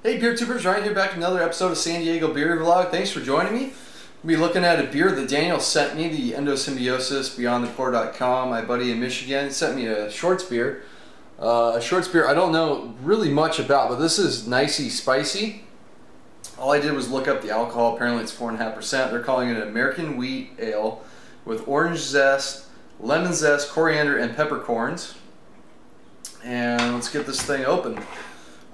Hey beer tubers, Ryan here, back with another episode of San Diego Beer Vlog. Thanks for joining me. We'll be looking at a beer that Daniel sent me, the Endosymbiosis BeyondThePour.com. My buddy in Michigan sent me a Shorts beer. I don't know really much about, but this is Nicie Spicie. All I did was look up the alcohol. Apparently it's 4.5%. They're calling it an American wheat ale with orange zest, lemon zest, coriander, and peppercorns. And let's get this thing open.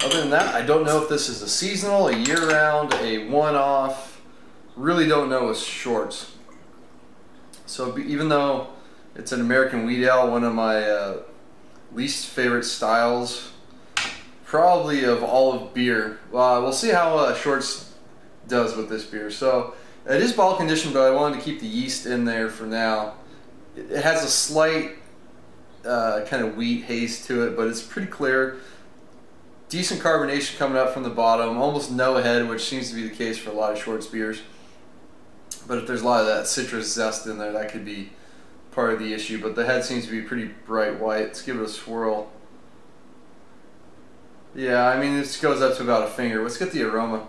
Other than that, I don't know if this is a seasonal, a year-round, a one-off. Really don't know with Shorts. So even though it's an American wheat ale, one of my least favorite styles, probably of all of beer. We'll see how Shorts does with this beer. So it is bottle conditioned, but I wanted to keep the yeast in there for now. It has a slight kind of wheat haze to it, but it's pretty clear. Decent carbonation coming up from the bottom, almost no head, which seems to be the case for a lot of Shorts beers. But if there's a lot of that citrus zest in there, that could be part of the issue. But the head seems to be pretty bright white. Let's give it a swirl. Yeah, I mean, this goes up to about a finger. Let's get the aroma.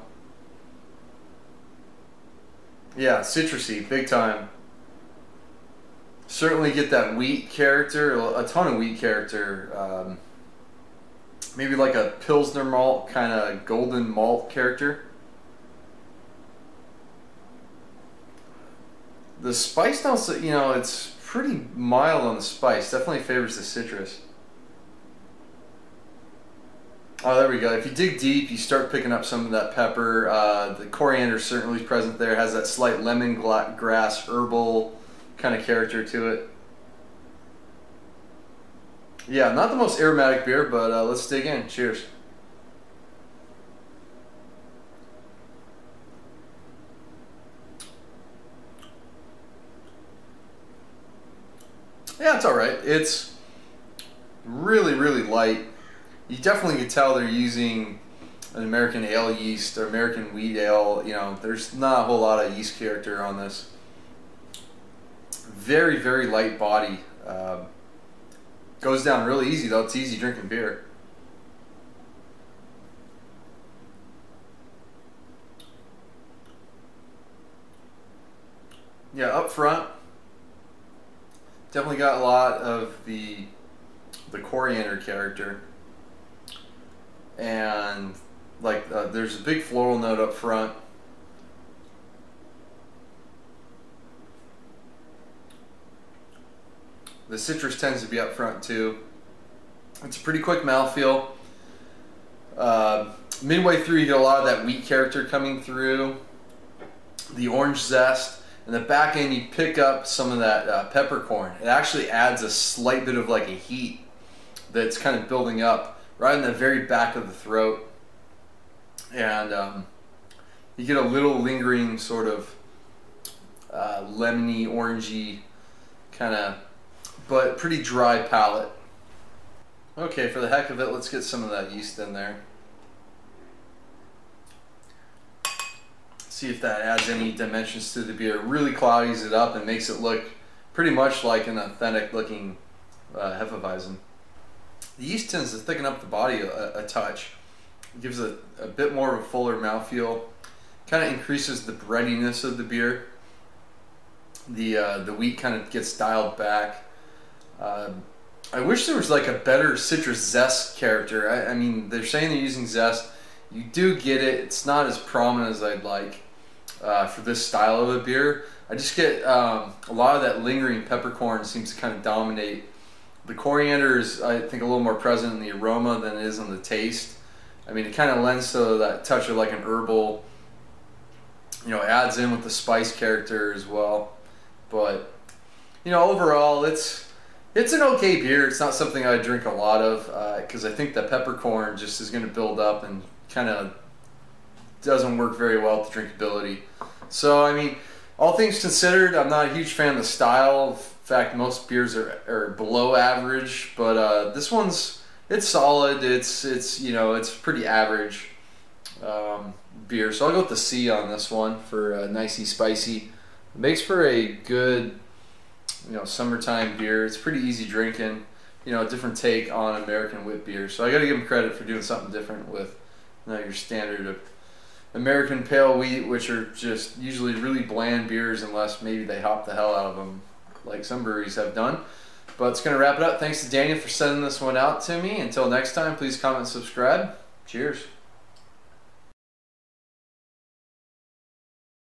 Yeah, citrusy, big time. Certainly get that wheat character, a ton of wheat character. Maybe like a Pilsner malt, kind of golden malt character. The spice notes, you know, it's pretty mild on the spice. Definitely favors the citrus. Oh, there we go. If you dig deep, you start picking up some of that pepper. The coriander certainly is present there. It has that slight lemongrass herbal kind of character to it. Yeah, not the most aromatic beer, but let's dig in. Cheers. Yeah, it's alright. It's really, really light. You definitely can tell they're using an American ale yeast or American wheat ale. You know, there's not a whole lot of yeast character on this. Very, very light body. Goes down really easy though. It's easy drinking beer. Yeah, up front, definitely got a lot of the coriander character, and like there's a big floral note up front. The citrus tends to be up front too. It's a pretty quick mouthfeel. Midway through you get a lot of that wheat character coming through. The orange zest. In the back end you pick up some of that peppercorn. It actually adds a slight bit of like a heat that's kind of building up right in the very back of the throat. And you get a little lingering sort of lemony, orangey kind of, but pretty dry palate. Okay, for the heck of it, let's get some of that yeast in there. See if that adds any dimensions to the beer. It really cloudies it up and makes it look pretty much like an authentic looking Hefeweizen. The yeast tends to thicken up the body a touch. It gives it a bit more of a fuller mouthfeel. Kind of increases the breadiness of the beer. The wheat kind of gets dialed back. I wish there was like a better citrus zest character. I mean, they're saying they're using zest. You do get it. It's not as prominent as I'd like for this style of a beer. I just get a lot of that lingering peppercorn seems to kind of dominate. The coriander is, I think, a little more present in the aroma than it is in the taste. I mean, it kind of lends to that touch of like an herbal, you know, adds in with the spice character as well. But, you know, overall, it's an okay beer. It's not something I drink a lot of because I think the peppercorn just is going to build up and kind of doesn't work very well with the drinkability. So, I mean, all things considered, I'm not a huge fan of the style. In fact, most beers are below average, but this one's, it's solid. It's you know, it's pretty average beer. So I'll go with the C on this one for Nicie Spicie. It makes for a good, you know, summertime beer. It's pretty easy drinking. You know, a different take on American wit beer. So I got to give them credit for doing something different with not your standard American pale wheat, which are just usually really bland beers unless maybe they hop the hell out of them like some breweries have done. But it's going to wrap it up. Thanks to Daniel for sending this one out to me. Until next time, please comment and subscribe. Cheers.